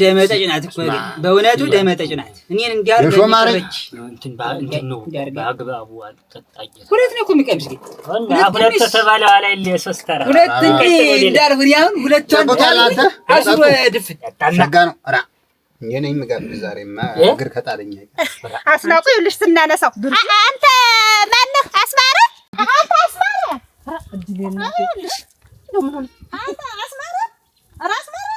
ደመጠጭ ናት እኮ በእውነቱ ደመጠጭ ናት። እኔን እንዲያርገኝ እንትን ነው በአግባቡ አልጠጣኝ። ሁለት ነው እኮ የሚቀምስ ግን ሁለት ተተባለ ላይ ለሶስት አራ ሁለት እንዳልኩኝ ያሁን ሁለቱን አስሮ ድፍን ሸጋ ነው። ኧረ እኔ ነኝ የምጋብዝ ዛሬማ እግር ከጣለኝ አስናቁ ይኸውልሽ ስናነሳው አንተ ማነህ? አስማረ አንተ አስማረ ይኸውልሽ አንተ አስማረ አስማረ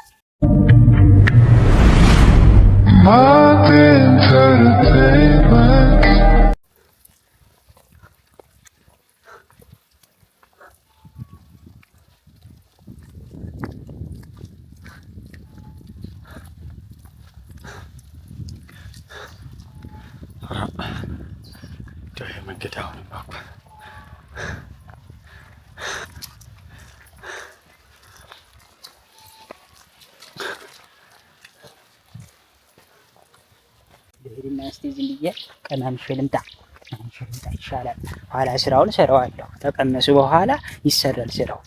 ለሄድና እስቲ ዝም ብዬ ቀናንሽ ልምጣ ይሻላል። ኋላ ስራውን ሰራዋለሁ። ተቀመሱ በኋላ ይሰራል ስራው።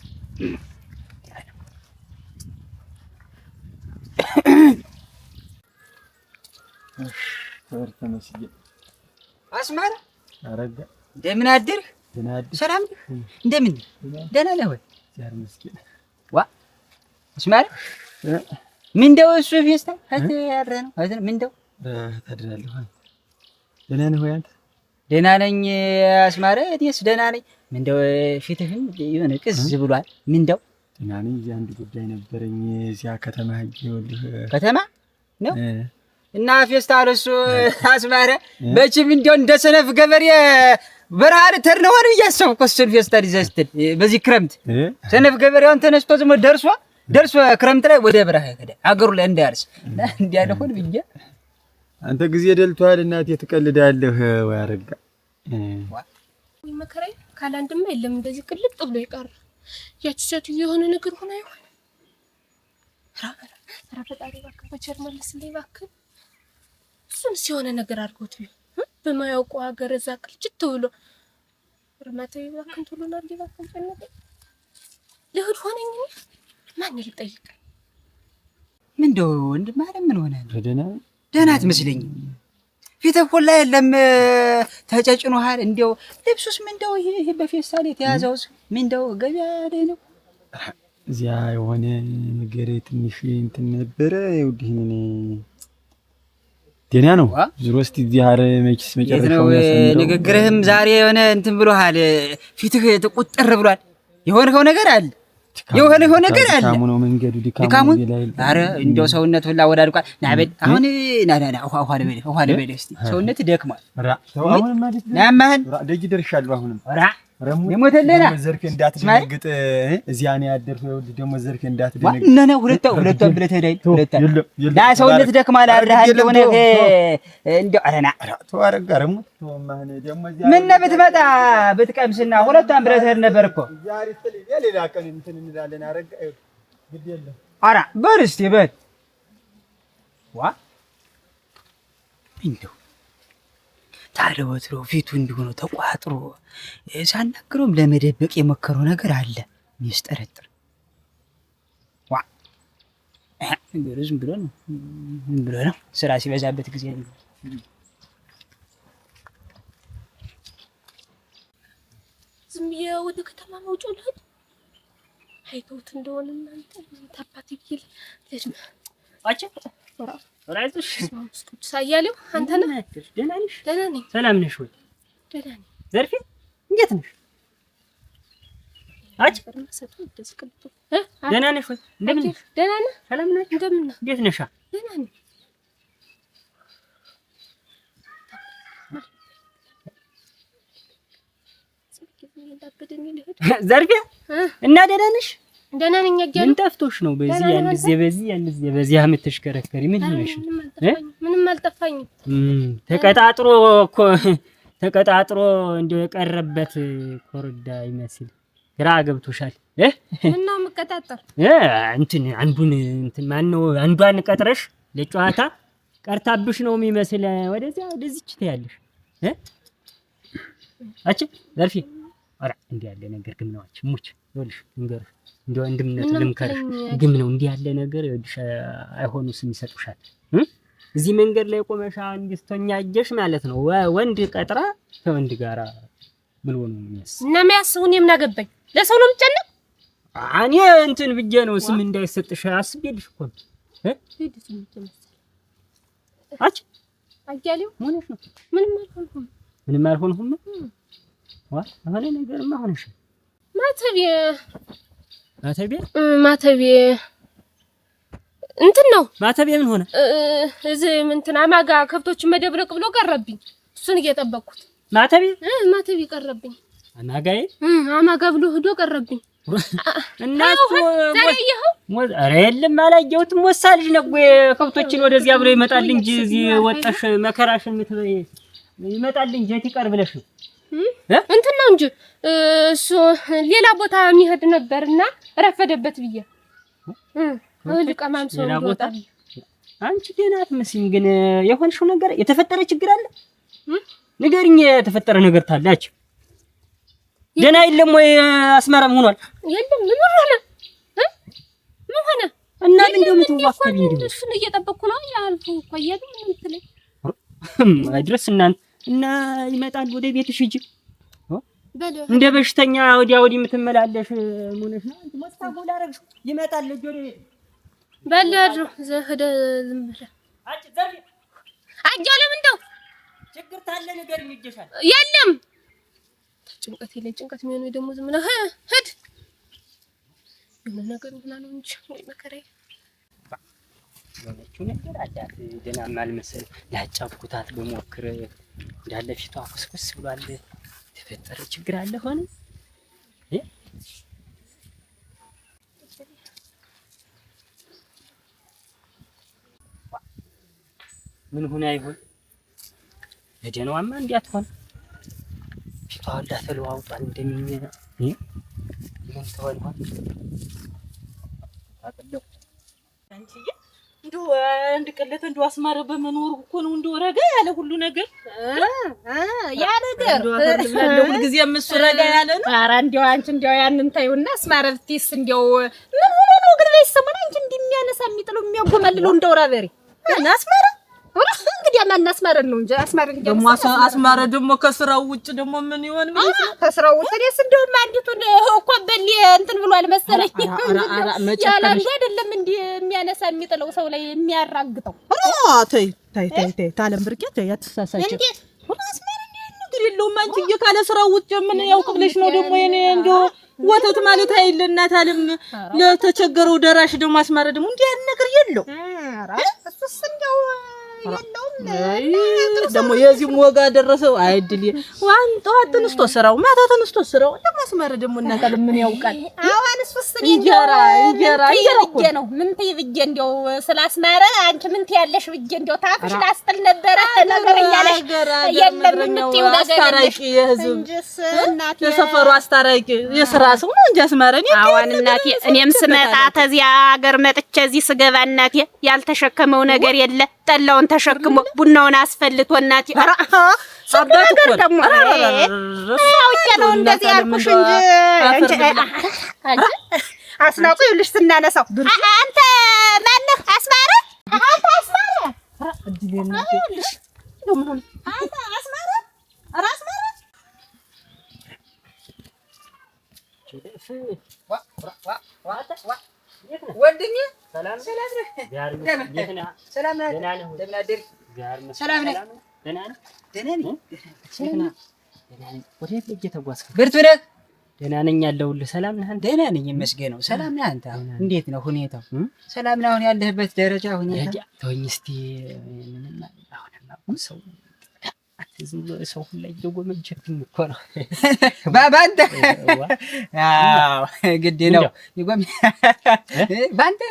አስማራ አረጋ እንደምን አደርህ? ሰላም ነህ? እንደምን ደህና ነህ ወይ? ዋ አስማራ ምንድነው እሱ ፌስታ ያረ ነው ምንድነው? ታድራለህ? ደህና ነህ ወይ አንተ? ደህና ነኝ አስማረ። እኔስ ደህና ነኝ። ምንድነው ፊትህን የሆነ ቅዝ ብሏል? ምንድነው? ደህና ነኝ። እዚህ አንድ ጉዳይ ነበረኝ እዚያ ከተማ ሄጄ ይኸውልህ። ከተማ ነው እና ፌስታል እሱ አስማረ መቼም እንደው እንደ ሰነፍ ገበሬ በረሃ ልትሄድ ነው አይደል? እያሰብኩ እሱን ፌስታል ይዘህ ስትል በዚህ ክረምት ሰነፍ ገበሬውን ተነስቶ ዝም ደርሶ ክረምት ላይ ወደ በረሃ ሄደ አገሩ ላይ እንዳያርስ እንዲያለ ሆነ ብዬ አንተ ጊዜ ደልቷል። እናቴ ትቀልዳለህ ወይ አረጋ? ወይ መከራዬ ካላንድማ የለም እንደዚህ ቅልጥ ብሎ ይቀር። ያቺ ሴትዮ የሆነ ነገር ሆና ይሆን? ራ ፈጣሪ እባክህ በቸር መልስልኝ እባክህ። እሱን ሲሆነ ነገር አድርጎት ነው በማያውቀው ሀገር እዛ ቅልጭት ብሎ እርማታዊ እባክህን ቶሎና እባክህን ጨነቀ ልሂድ ሆነኝ። ማን ልጠይቅ? ምንድነው ወንድም አለ ምን ሆነ? ደህና አትመስለኝም። ፊትህ ሁላ የለም ተጨጭኖሃል። እንደው ልብሱስ ምንድነው ይሄ በፌስታል የተያዘውስ ምንድነው? ገበያ ላይ ነው እዚያ የሆነ ነገር ትንሽ እንትን ነበረ። ይኸውልህ እኔ ደህና ነው ዙሮ እስቲ እዚህ አረ መችስ መጨረሻው ያሰምረው። ንግግርህም ዛሬ የሆነ እንትን ብሎሃል። ፊትህ ተቆጥር ብሏል። የሆነው ነገር አለ የሆነው ነገር አለ። ድካሙ ነው መንገዱ ድካሙ። ኧረ እንደው ሰውነት ሁላ ወዳድቋል። ና በል አሁን ና ውሃ ለበል እስቲ ሰውነት ደክሟል። አሁን ማለት ነው ናማህን ደጅ ደርሻለሁ። አሁንም የሞተልህና ዘርፌ እንዳትደነግጥ እዚያ ነው ያደርኩ። ይኸውልህ ደግሞ ዘርፌ እንዳትደነግጥ ነነ ሁለታው ብለህ ተዳይ ሁለታው ና ሰውነት ደክሟል። አርዳህ እንደሆነ እንደው አረና ተዋረጋ ረሙት ተማህነ ደግሞ እዚያ ምን ብትመጣ ብትቀምስና ሁለታም ብለህ ተሄድ ነበር እኮ ዛሬ ስለዚህ ሌላ ቀን እንትን እንላለን። አረጋ ግድ የለም አራ በል እስቲ በል ዋ እንደው ታዲያ ወትሮ ፊቱ እንዲሆነ ተቋጥሮ ሳናግረውም ለመደበቅ የሞከረው ነገር አለ የሚያስጠረጥር። ዋ ዝም ብሎ ነው ስራ ሲበዛበት ጊዜ ነው። ዝም ብዬ ወደ ከተማ መውጫው ልሂድ። አይተውት እንደሆነ እናንተ ታፓት ይል ለጅማ አጭ ራይቱሽ ሳያለው አንተ ነህ? ደህና ነሽ? ደህና ነኝ። ሰላም ነሽ ወይ? ደህና ነኝ። ዘርፌ እንዴት ነሽ? አጭ ደህና ነሽ ወይ? እንደምን ነሽ? ደህና ነህ? ሰላም ነሽ? እንደምን ነህ? እንዴት ነሽ? ደህና ነኝ። ዘርፌ እና ደህና ነሽ? ደህና ነኝ። ምን ጠፍቶሽ ነው? በዚህ ያን ጊዜ በዚህ አመት ተሽከረከሪ ምን ነሽ? ምንም አልጠፋኝም። ተቀጣጥሮ እንደው የቀረበት ኮረዳ ይመስል ግራ ገብቶሻል። ምን ነው መቀጣጠር? አንዷን ቀጥረሽ ለጨዋታ ቀርታብሽ ነው የሚመስል ወደዚህች ትያለሽ። አቺ ዘርፌ አራ እንዲህ ያለ ነገር ግን ነው ሙች ይኸውልሽ እንገር እንደው ወንድምነት ልምከርሽ ግን ነው እንዲህ ያለ ነገር ይኸውልሽ አይሆኑ ስም ይሰጡሻል እዚህ መንገድ ላይ ቆመሻ እንዲስተኛ አጀሽ ማለት ነው ወንድ ቀጥራ ከወንድ ጋራ ምን ሆኖ ነው የሚያስብ እና የሚያስቡን የምናገባኝ ለሰው ነው የምጨነቅ እኔ እንትን ብዬ ነው ስም እንዳይሰጥሽ አስቤልሽ እኮ ሄድት ነው አጭ አያሌው ሆነሽ ነው ምንም አልሆንኩም ዋ አሁን ነገርማ ሆነሽ ማተቤ እንትን ነው ማተቤ ምን ሆነ እዚህ እንትን አማጋ ከብቶችን መደብረቅ ብሎ ቀረብኝ እሱን እየጠበቅኩት ማተቤ ቀረብኝ አማጋ ብሎ ሄዶ ቀረብኝ እናቱ ኧረ የለም አላየሁትም ወሳ ልጅ ነው ከብቶችን ወደዚያ ብሎ ይመጣል እንጂ እዚህ ወጣሽ መከራሽን ምትበይ ይመጣል እንጂ የት ይቀር ብለሽ ነው እንትን ነው እንጂ እሱ ሌላ ቦታ የሚሄድ ነበርና ረፈደበት ብዬ ልቀማም ሰው ይወጣል አንቺ ደህና አትመስይም ግን የሆንሽው ነገር የተፈጠረ ችግር አለ ንገሪኝ የተፈጠረ ነገር ታላች ደህና የለም ወይ አስመራም ሆኗል የለም ምን ሆነ እና ምን እንደምትዋከብ እንዴ እሱን እየጠበቅኩ ነው ያልኩ ቆየኝ ምን ትለኝ አይድረስ እና ይመጣል ወደ ቤትሽ ሂጂ እንደ በሽተኛ ወዲያ ወዲህ የምትመላለሽ ሆነሽ ነው አንቺ ማስታጎላ አረግሽ ይመጣል ልጅ ወደ በላጁ ዘህደ ዝም ብለ አንቺ ዘርቢ አጃለም እንደው ችግር ታለ ነገር ይጀሻል የለም ጭንቀት የለ ጭንቀት የሚሆነው ደግሞ ዝም ብለ ሂድ ምን ነገር እንትና ነው እንጂ ወይ መከራዬ ወለቹ ነገር አዳት ደና ማልመሰል ላጫብኩታት በሞክር እንዳለ ፊቷ ኩስኩስ ብሏል ተፈጠረ ችግር አለ ሆነ ምን ሆነ አይሆን ለደናዋማ እንዲያትሆን ፊቷ እንዳተለዋውጣል እንደሚኛ ምን ተወልሆ አቀለው አንቺዬ እንደው አንድ ቀለተ እንደው አስማረ በመኖር እኮ ነው እንደው ረጋ ያለ ሁሉ ነገር ያ ነገር ሁሉ ጊዜ እሱ ረጋ ያለ ነው። ኧረ እንደው አንቺ እንደው ያንን ታዩና አስማረ ብትይስ እንደው ምን ሆኖ ነው ግን ለይሰማና አንቺ እንደሚያነሳ የሚጥለው የሚያጎመልለው እንደው ራበሪ አስማረ እንግዲህ ማን አስማረ ነው እንጂ አስማረ ደግሞ አስማረ ደግሞ ከስራው ውጭ ደግሞ ምን ይሆን ማለት ነው? ከስራው ውጭ ደስ እንደው አንዲቱን እኮ በል እንትን ብሏል መሰለኝ ያላንዱ አይደለም እንዴ የሚያነሳ የሚጥለው ሰው ላይ የሚያራግጠው ተይ ታለም ብርቄት ያተሳሳች እንዴ አስማረ ነገር የለውም አንቺዬ ካለ ስራው ውጭ ምን ያውቅ ብለሽ ነው ደግሞ የኔ እንደው ወተት ማለት አይደል እናት አለም ለተቸገረው ደራሽ ደግሞ አስማረ ደግሞ እንዴ ያን ነገር የለው እሱስ እንደው ደግሞ የዚህም ወጋ ደረሰው አይድል ዋን ጠዋት ተነስቶ ስራው ማታ ተነስቶ ስራው ለማስመረ ደግሞ እናት አለም ምን ያውቃል አዋንስ ፍስኔ እንጀራ እኮ ነው ምን ትይብዬ እንደው ስላስማረ አንቺ ምን ትያለሽ ብዬ እንደው ታፍሽ ላስጥል ነበረ ነገርኛ ነሽ የለም ምትይው ነገር አስታራቂ የህዝብ የሰፈሩ አስታራቂ የስራ ሰው ነው እንጂ አስማረ እኔ አዋን እናቴ እኔም ስመጣ ተዚያ ሀገር መጥቼ እዚህ ስገባ እናቴ ያልተሸከመው ነገር የለ ጠላውን ተሸክሞ ቡናውን አስፈልቶ እናቴ አባቱ እኮ ደግሞ አውቄ ነው እንደዚህ ያልኩሽ እንጂ አስናቁ ይልሽ ስናነሳው አንተ ማነህ አስማረ አንተ አስማረ ይልሽ አንተ አስማረ አስማረ ወንድሜ ሰላም ደህና ነኝ ያለሁልህ ሰላም ነህ አንተ ደህና ነኝ ይመስገነው ሰላም ነህ አንተ እንዴት ነው ሁኔታው ሰላም ነው አሁን ያለህበት ደረጃ ሁኔታ ተወኝ እስቲ ምንም አሁንማ ሰው ዝም ብሎ ሰው ሁሉ እየጎመጀብኝ እኮ ነው ባንተ አዎ ግድ ነው ይጎም ባንተ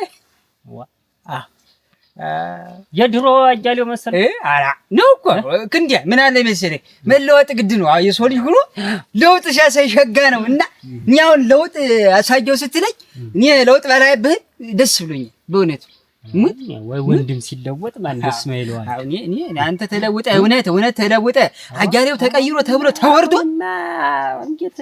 የድሮ አጃሌው መሰለኝ አራ ነው እኮ ክንዴ ምን አለ መሰለኝ መለወጥ ግድ ነው የሰው ልጅ ሆኖ ለውጥ ሲያሳይ ሸጋ ነው እና እኛውን ለውጥ አሳየው ስትለኝ እኔ ለውጥ ባላይብህ ደስ ብሎኛል በእውነቱ ወይ ወንድም ሲለወጥ ማን ደስ ማይለዋል? እኔ አንተ ተለውጠ እውነት ተለውጠ አያሌው ተቀይሮ ተብሎ ተወርዶና እንዴት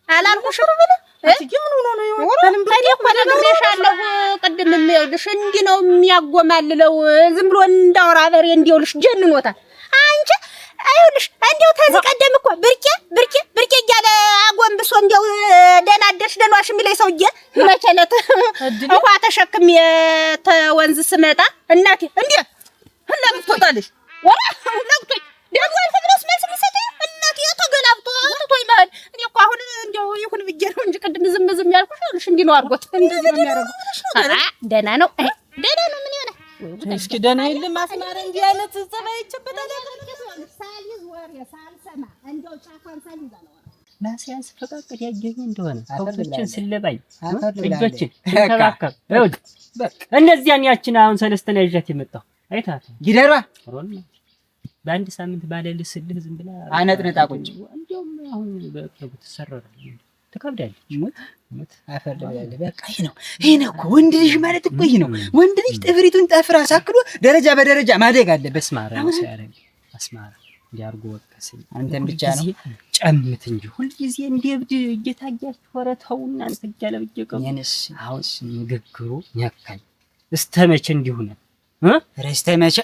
አላልኩሽም ብለ ምን ሆኖ ነው ይሆን? ታዲያ እኮ ነግሬሻለሁ። ቅድም የሚያውልሽ እንዲህ ነው የሚያጎማልለው። ዝም ብሎ እንዳወራ በሬ እንዲውልሽ ጀንኖታል። አንቺ አይውልሽ እንዲው ተዚህ ቀደም እኮ ብርቄ እያለ አጎንብሶ እንዲው ደህና አደርሽ ደህና ዋልሽ የሚለኝ ሰውዬ መቸለት ውሃ ተሸክሜ ተወንዝ ስመጣ እናቴ እንዴ ለምትወጣልሽ ወራ ለምቶኝ ደግሞ አልፈብረስ መልስ የሚሰጠኝ እናቴ ተገላብጦ ተቶይ ማለት እኔ እኮ አሁን እንዲው ይሁን ብዬ ነው እንጂ ቅድም ዝም ያልኩሽ አይውልሽ እንዲህ ነው አድርጎት እንደዚህ ነው ያደረገው። ደህና ነው ምን ይሆናል? እስኪ ደህና የለም አስማረ እንዲህ አይነት ጸባይ ይችበታል። ሳሊዝ ወሬ ሳልሰማ እንደው ጫፋን ሳሊዝ አለው ናሲያንስ ፈቃቀድ ያገኘ እንደሆነ ሰዎችን ስለባይ እጆችን ተባከብ ይወድ እነዚያን ያችን አሁን ሰለስተና ይዣት የመጣው አይታት ጊደራ በአንድ ሳምንት ባለልስልህ ዝም ብላ አነጥነጣ ቁጭ እንደውም አሁን በቅርቡ ተሰረረ ተከብዳለች ሞት አፈርዳለች። በቃ ይሄ ነው እኮ ወንድ ልጅ ማለት እኮ ይሄ ነው። ወንድ ልጅ ጥፍሪቱን ጠፍራ ሳክሎ ደረጃ በደረጃ ማደግ አለበት። አስማራ ሲያረግ አስማራ እንዲያርጎ ወቀሰኝ። አንተም ብቻ ነው ጨምት እንጂ ሁሉ ጊዜ እንደብድ እየታያችሁ ወረታውና አንተ እያለ በየቀኑ የነስ አሁን ንግግሩ ያካኝ እስተመቼ እንዲሆነ ረስተመቼ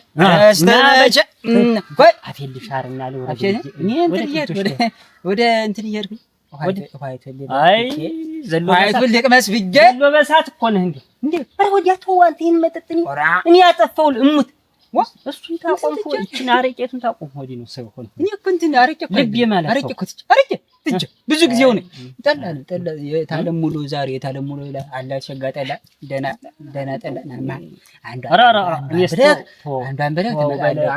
ወይ አፌል ሻርና ለወረደ እኔ ወደ እንትን ይሄድኩኝ አይ ዘይት ልቅመስ ብዬ ዘሎ በሳት እኮ ነህ እንዴ ወዲያ ተዋልት ይሄን መጠጥኝ እኔ ያጠፋው እሙት እሱን ታቆም ሆይ እቺን አረቄቱን ታቆም ሆዲ ነው ሰው ሆነ እኔ እኮ እንትን አረቄ ልብ የማለት አረቄ ትጭ ብዙ ጊዜ ሆነ ጠላ የታለሙሉ ዛሬ የታለሙሉ አላ ሸጋጠላ ደና ጠላ አንዷን በለ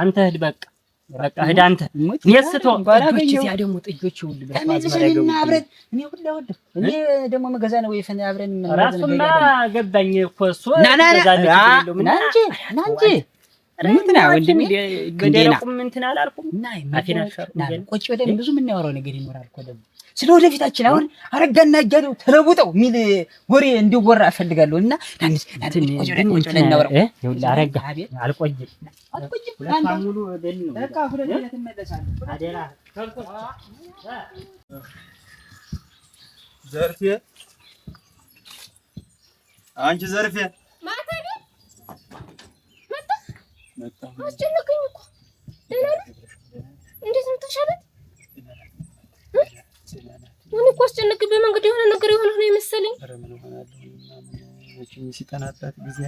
አንተ ሂድ በቃ ሂድ አንተ የስቶ ባላገኝ እዚያ ደግሞ ጥጆች ሁሉ ተመልሰን አብረን እኔ ሁሉ ወደ እኔ ደግሞ መገዛ ነው ወይፈን አብረን ራሱማ ገባኝ እኮ እሱ ናንጂ እንትና ወንድሜ በደረቁም እንትና አላልኩም አፊናሻር ቆጭ ወደም ብዙ ምን ያወራው ነገር ይኖራል እኮ ደግሞ ስለ ወደፊታችን አሁን አረጋና እያለው ተለውጠው ሚል ወሬ እንዲወራ እፈልጋለሁና ቆጭ ወደ እናወራው አረጋ አልቆይም ሙሉ ወደል ነው በቃ ሁለት ተመለሳለሁ አደራ ዘርፌ አንቺ ዘርፌ መጣ አስጨነቀኝ እኮ ደህና ነህ? እንዴት ነው ተሻለት? ምን እኮ አስጨነቀኝ። በመንገድ የሆነ ነገር የሆነ ነው የመሰለኝ። ኧረ ምን ሆናለሁ ምናምን ሲጠናባት ጊዜ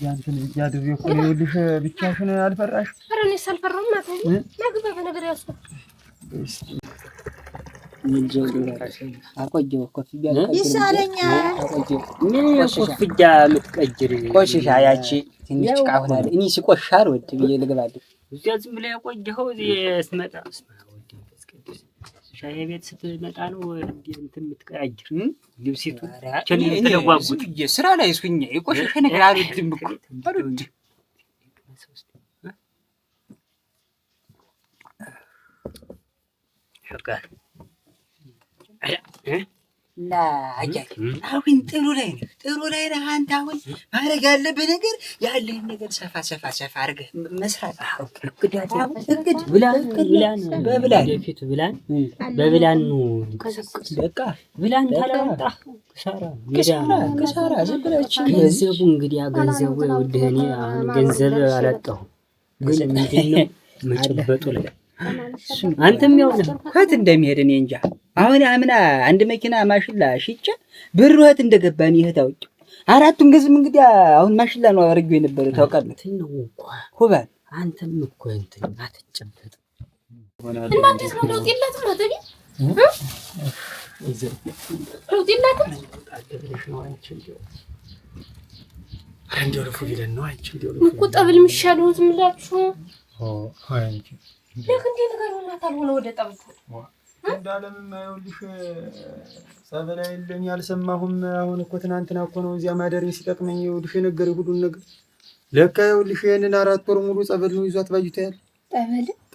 ያንተን ያድርው እኮ ይኸውልሽ ብቻሽን አልፈራሽ? ኧረ እኔስ አልፈራሁም ማለት ነው። ናግባ በነገር ያስኩት አቆየው ኮፍያ ይሻለኛል። ምን ኮፍያ የምትቀጅር ቆሽሻ ያቺ ትንሽ ጭቃ ሆናል። እኔ ሲቆሻር ወድ ብዬ ልገባለሁ። እዚያ ዝም ብለህ ያቆየኸው እዚህ ስትመጣ ሻይ ቤት ስትመጣ ነው እንትን የምትቀያጅር ልብሲቱ ተለዋጉት ስራ ላይ እስኩኝ የቆሸሸ ነገር አልወድም እኮ አልወድም። ሸጋር እና አያክ አሁን ጥሩ ላይ ነህ አንተ። አሁን ማድረግ ያለብህ ነገር ያለህን ነገር ሰፋ አድርገህ መስራት። እቅድ ብላን ፊቱ በብላን ነው በቃ ብላን ታላውጣ ክሳራ ዝም ብለህ ገንዘቡ እንግዲህ ገንዘቡ ይኸውልህ እኔ አሁን ገንዘብ አላጣሁም ግን ምንድነው መጨበጡ ላይ አንተም ያው ከት እንደሚሄድ እኔ እንጃ። አሁን አምና አንድ መኪና ማሽላ ሽጬ ብሩት እንደገባኝ ይሄ ታውቂ አራቱን ገዝም እንግዲህ አሁን ማሽላ ነው አርገው የነበረ ታውቃለህ ነው እኮ ሁባል አንተም እኮ እንትን አትጨበጥ እናንተስ ነው ለውጥ የላትም ማተቢ ለውጥ የላትም አንዴ ወርፉ ቢለን ነው አንቺ እኮ ጠብል የሚሻለው ዝም ብላችሁ አንቺ ለምን እንዴ ነገር ሆና ታልሆነ ወደ ጠብቁ እንዳለም ማይውልሽ ጸበል አይደለም ያልሰማሁም። አሁን እኮ ትናንትና እኮ ነው እዚያ ማደሬ ሲጠቅመኝ ይውልሽ ነገር ሁሉን ነገር ለካ ይውልሽ የነን 4 ወር ሙሉ ጸበል ነው ይዟት ባጅቶ ያለ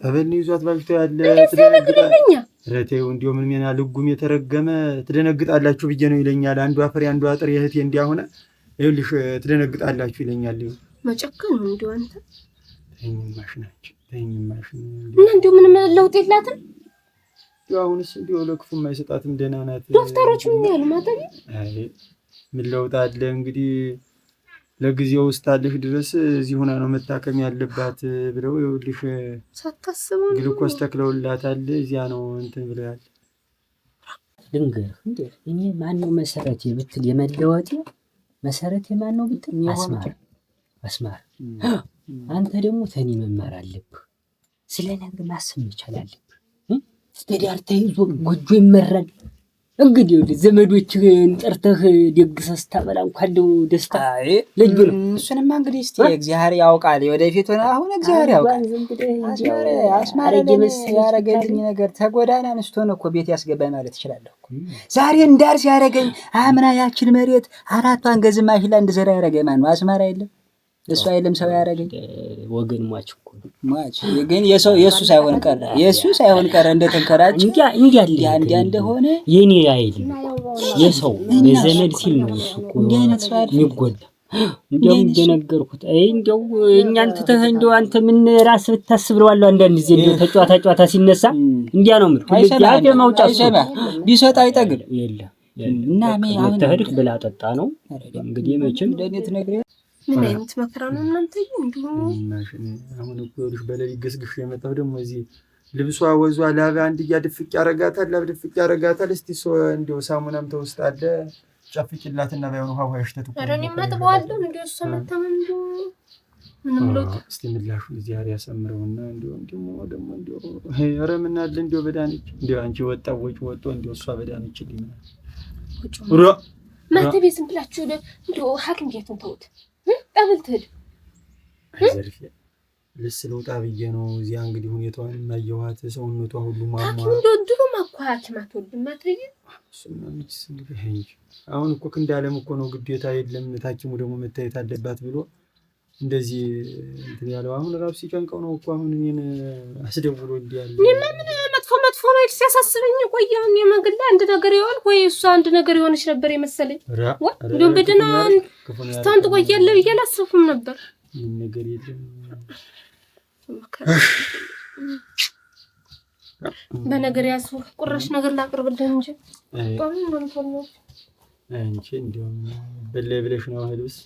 ጠበል ነው ይዟት ባጅቶ ያለ ስለዚህ ነገር ለኛ ረቴው እንዲያው ምን ሜና ልጉም የተረገመ ትደነግጣላችሁ ብዬ ነው ይለኛል። አንዱ አፈር አንዱ አጥር የእህቴ እንዲያሆነ ይኸውልሽ ትደነግጣላችሁ ይለኛል። መጨከን ነው እንዲያው አንተ ተኝማሽ ናቸው ተኝማሽ እና እንዲያው ምንም ለውጥ የላትም። ያው አሁንስ እንዲያው ለክፉም አይሰጣትም ደህና ናት። ዶክተሮቹ ምን ያሉ ማተብ አይ ምን ለውጥ አለ እንግዲህ ለጊዜው ውስጣልሽ ድረስ እዚህ ሆና ነው መታከም ያለባት ብለው ይኸውልሽ ሳታስበው ግሉኮስ ተክለውላታል። እዚያ ነው እንትን ብለዋል። ልንገርህ እንዴ እኔ ማነው መሰረቴ ብትል የመለወጤ መሰረቴ ማነው ብትል አስማር አንተ ደግሞ ተኔ መማር አለብህ። ስለ ነገር ማሰብ መቻል አለብህ። ትዳር ተይዞ ጎጆ ይመራል። እንግዲህ ዘመዶችህን ጠርተህ ደግሰህ ስታበላ እንኳን ደስታ ልጅ ነው። እሱንማ እንግዲህ እስቲ እግዚአብሔር ያውቃል ወደፊቱን። አሁን እግዚአብሔር ያውቃል። አስማረ ያረገልኝ ነገር ተጎዳና አንስቶ ነው እኮ ቤት ያስገባኝ ማለት እችላለሁ። ዛሬ እንዳርስ ያረገኝ አምና ያችን መሬት አራቷን ገዝማሽ ላይ እንድዘራ ያረገኝ ማን ነው? አስማራ የለም እሱ አይደለም ሰው ያረገኝ ወገን ሟች እኮ ሟች ግን የሱ ሳይሆን ቀረ እንደተንከራጭ እንዲያ እንደሆነ የኔ አይደለም የሰው የዘመድ ሲል ነው እሱ እኮ እንዲህ አይነት ሰው አይደለም የሚጎዳ። እንደው እንደነገርኩት እኛን ትተህ እንደው አንተ ምን ራስህ ብታስብለዋለሁ። አንዳንድ ጊዜ እንደው ተጫዋታ ሲነሳ እንዲያ ነው የምልህ። ሁሉ ማውጫ ቢሰጥ አይጠግብ የለም እና አሁን ተህድክ ብላ ጠጣ ነው እንግዲህ መቼም ለኔት ነግሬ ምን አይነት መከራ ነው እናንተ እንዴ? አሁን እኮ ልጅ በሌሊት ገስግሽ የመጣው ደግሞ እዚህ ልብሷ ወዟ ላባ አንድ ያድፍቅ ያረጋታል ላብድፍቅ ያረጋታል። እስቲ እንደው ሳሙናም ተውስጣለ ጨፍጭላትና ባይሆን ውሃ ያሽተቱ ኧረ እኔ ማጥበዋለሁ እንደው እሷ መታመም እንደው ምንም ለውጥ እስቲ ምላሹ እዚህ አሪያ ያሰምረውና እንደው ደግሞ እንደው ኧረ ምን አለ እንደው በዳንች እንደው አንቺ ወጣው ወጥቶ እንደው እሷ በዳንች ሊማ ማተቤ ዝም ብላችሁ እንደው ሐኪም ቤቱን ተውት ጠብልትል ዘርፍ ልስለውጣ ብዬ ነው። እዚያ እንግዲህ ሁኔታውን ማየዋት ሰውነቷ ሁሉ ማማ እንደው ድሮ ማኳት ማትወልድም ማተቤ እሱማ ምንስ እንግዲህ አሁን እኮ እንዳለም እኮ ነው ግዴታ የለም ታኪሙ ደግሞ መታየት አለባት ብሎ እንደዚህ እንትን ያለው አሁን ራሱ ሲጨንቀው ነው እኮ አሁን እኔን አስደውሎ እንዲያለ እኔማ ምን መጥፎ ነው ሲያሳስበኝ ቆየውን የመንገድ አንድ ነገር ይሆን ወይ እሱ አንድ ነገር ይሆንሽ ነበር የመሰለኝ። እንደው በደና ስታንት ቆየለ እያላሰብኩም ነበር። ምን ነገር የለም በነገር ያሱ ቁራሽ ነገር ላቅርብልህ እንጂ አንቺ እንደው በላይ ብለሽ ነው አይደልስ?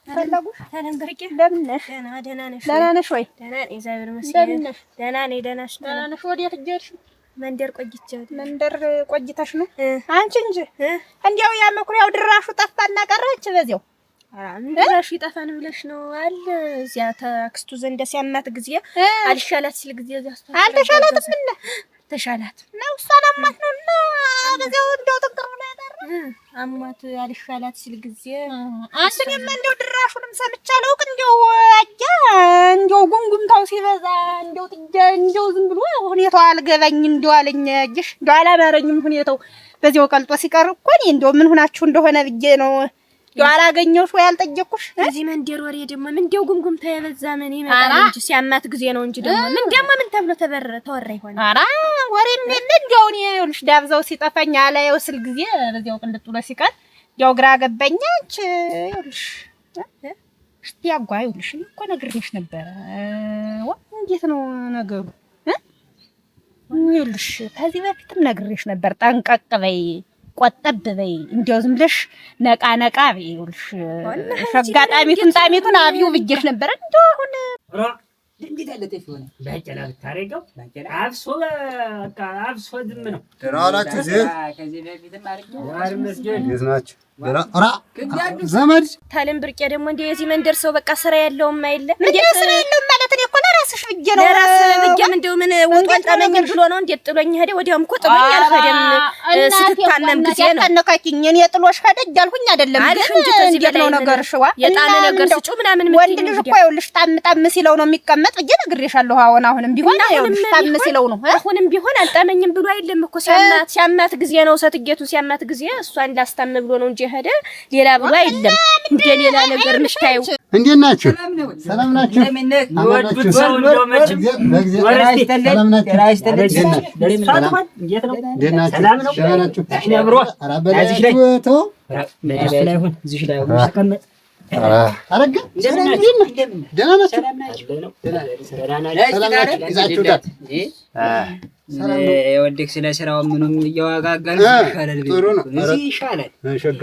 ፈለጉሽ ተነንገርቄ ለምን ነሽ? ደህና ነሽ ወይ? ደህና ነኝ እግዚአብሔር ይመስገን። ደህና ነሽ? ወዴት ሄድሽ? መንደር ቆይተሽ ነው? አንቺ እንጂ እንዲያው ያ መኩሪያው ድራሹ ጠፋና ቀረች በዚያው። ድራሹ ይጠፋን ብለሽ ነው አለ እዚያ ተአክስቱ ዘንድ ሲያማት ጊዜ አልሻላት ሲል ጊዜ እዚያ አልተሻላትም እና ተሻላት ነው እሷን አማት ነውና በዚያው እንደው ጥቅር ብላ ያደረ አማት አልሻላት ሲል ጊዜ አንቺንም እንደው ድራሹንም ሰምቻለሁ እንደው አጃ እንደው ጉምጉምታው ሲበዛ እንደው ዝም ብሎ ሁኔታው አልገባኝ እንደው አለኝ እጅሽ እንደው አላማረኝም ሁኔታው በዚያው ቀልጦ ሲቀር እኮ እኔ እንደው ምን ሆናችሁ እንደሆነ ብዬ ነው እንደው አላገኘሁሽ ወይ አልጠየቅኩሽ። እዚህ መንደር ወሬ ደግሞ ምን እንደው ጉምጉምታ የበዛ ምን ይመጣል እንጂ ሲያማት ጊዜ ነው እንጂ ደግሞ ምን ተብሎ ተወራ ይሆን? ኧረ ወሬም የለ እንደው እኔ ይኸውልሽ ዳብዛው ሲጠፋኝ አላየው ስል ጊዜ በዚያው ቅልጥ ብሎ ሲቀር ያው ግራ ገባኝ። አንቺ ይኸውልሽ እስቲ አጓይ ይኸውልሽ እኮ ነግሬሽ ነበር። እንዴት ነው ነገሩ? ይኸውልሽ ከዚህ በፊትም ነግሬሽ ነበር ጠንቀቅ በይ ቆጠብ በይ እንደው ዝም ብለሽ ነቃ በይ ይኸውልሽ ሸጋጣሚቱን አብዩ ብዬሽ ነበር። እንደው አሁን እንዴት ያለ ጤፍ ሆነ ባቄላ ብታረገው አብሶ በቃ አብሶ ዝም ነው። ደህና ዋላችሁ? ከዚህ በፊትም አርገው ዛሬ መስጊድ የት ናችሁ? ዘመድ ታለም ብርቄ ደግሞ እንደ የዚህ መንደር ሰው በቃ ስራ ያለውም አይደለም እንደ ስራ የለውም ማለት እኔ እኮ ለራስሽ ብዬ ነው ለራስ ብዬም እንደው ምን ወጣን ጠመኝም ብሎ ነው እንዴት ጥሎኝ ሄደ። ወዲያውም እኮ ጥሎኝ አልሄደም። ስትታመም ጊዜ ነው ተነካኪኝ። እኔ ጥሎሽ ሄደ እያልኩኝ አይደለም፣ ግን እንዴት ነው ነገርሽ? ዋ የጣነ ነገር ስጩ ምናምን ወንድ ልጅ እኮ ይኸውልሽ ጣም ሲለው ነው የሚቀመጥ ብዬ ነግሬሻለሁ። አሁንም ቢሆን ይኸውልሽ ጣም ሲለው ነው። አሁንም ቢሆን አልጣመኝም ብሎ አይደለም እኮ ሲያማት ጊዜ ነው ሰትጌቱ ሲያማት ጊዜ እሷን ላስታም ብሎ ነው እንጂ ሄደ ሌላ ብሎ አይደለም። እንደ ሌላ ነገር ምሽታዩ እንዴት ናችሁ? ሰላም ናችሁ? ወዱት ሰው እንደው መቼም ሰላም ናችሁ? የወደክ ስለ ስራው ምኑም እያዋጋጋን ይሻላል። ጥሩ ነው። እዚህ ይሻላል። ሸጋ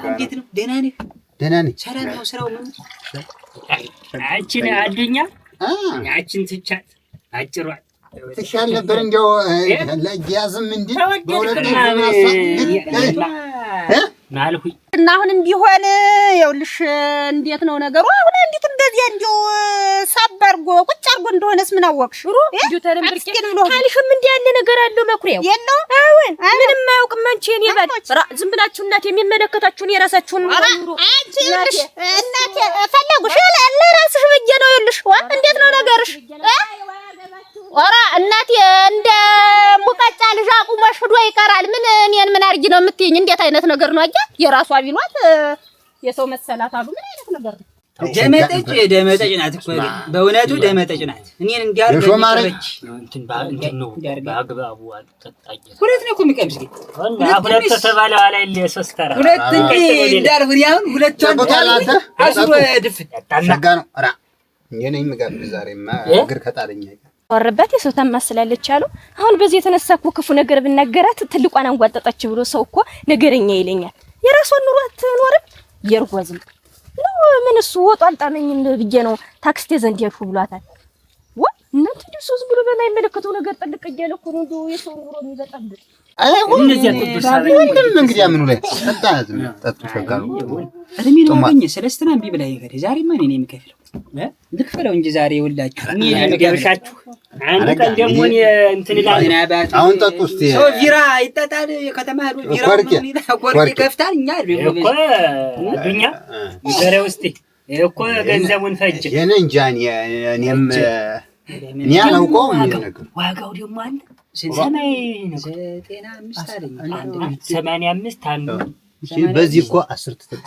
እንዴት ነው? ደህና ነህ? ደህና ነኝ። ሰላም ነው ስራው ምን? ያችን አዱኛ ያችን ትቻት አጭሯል ትሻል ነበር እንደው ለጊያዝም እንዴ በሁለት ማልሁኝ እና አሁንም ቢሆን ይኸውልሽ እንዴት ነው ነገሩ? አሁን እንዴት እንደዚህ እንደው ሳባርጎ ቁጭ አርጎ እንደሆነስ ምን አወቅሽ? እንዴ ተረምብርቄ ታልሽም እንዴ ያለ ነገር አለው መኩሪያው የለው። አሁን ምንም አያውቅም። አንቺ እኔ ባል ዝም ብላችሁ እናቴ የሚመለከታችሁን የራሳችሁን ኑሮ አንቺ ይኸውልሽ እናቴ ፈለጉሽ ለራስሽ ብዬ ነው። ይኸውልሽ ዋ እንዴት ነው ነገርሽ? ኧረ እናቴ እንደ ሙቀጫ ልጅ አቁመሽ ሂዶ ይቀራል። ምን እኔን ምን አድርጊ ነው የምትይኝ? እንዴት አይነት ነገር ነው? አያ የራሷ ቢሏት የሰው መሰላት አሉ። ምን አይነት ነገር ነው? ደመጠጭ ናት እኮ በእውነቱ ደመጠጭ ናት። እኔን እንዲያርገኝ እንትን ነው በአግባቡ አልጠጣኝ። ሁለት ነው እኮ የሚቀምስ ግን ሁለት ተባለ ኋላ ይለ ሶስት ተራ ሁለት እንዴ እንዳልሁን ያሁን ሁለት ተቦታላተ አስሮ ድፍት ሸጋ ነው። ኧረ እኔ ነኝ የምጋብዝ ዛሬማ እግር ከጣለኝ ወረበት የሰው ተማስላለች አሉ። አሁን በዚህ የተነሳ እኮ ክፉ ነገር ብናገራት ትልቋን አንጓጠጣች ብሎ ሰው እኮ ነገረኛ ይለኛል። የራሷን ኑሮ አትኖርም የርጓዝም ነው። ምን እሱ ወጡ አልጣመኝም ብዬ ነው ታክስቴ ዘንድ ሄድኩ ብሏታል። ወ እናንተ ደሱስ ብሎ በማይመለከተው ነገር ጥልቅ እያለ እኮ ነው የሰው ኑሮ የሚበጣብጥ። እነዚያ ቅዱሳን እንግዲህ ምኑ ላይ ጠጡ ሸጋ ነው። እድሜ ነው አገኘ ሰለስተና እምቢ ብላ ይሄድ። ዛሬማ እኔ ነኝ የምከፍለው ልክፈለው እንጂ ዛሬ ይውላችሁ እኔ ልገብሻችሁ አንድ ቀን ደግሞ እንትን ይላል። አሁን ጠጡ እስቲ ሰው ቢራ ይጠጣል። የከተማ ሄዶ ቢራ ኮርኪ ይከፍታል። እኛ እኮ አዱኛ ይዘረው እስቲ እኮ ገንዘቡን ፈጅ የኔ እንጃ እኔም እኔ አላውቀውም። ነገር ዋጋው ደግሞ አለ ሰማይ ነው 95 አለኝ 85 አንዱ በዚህ እኮ 10 ተጠጣ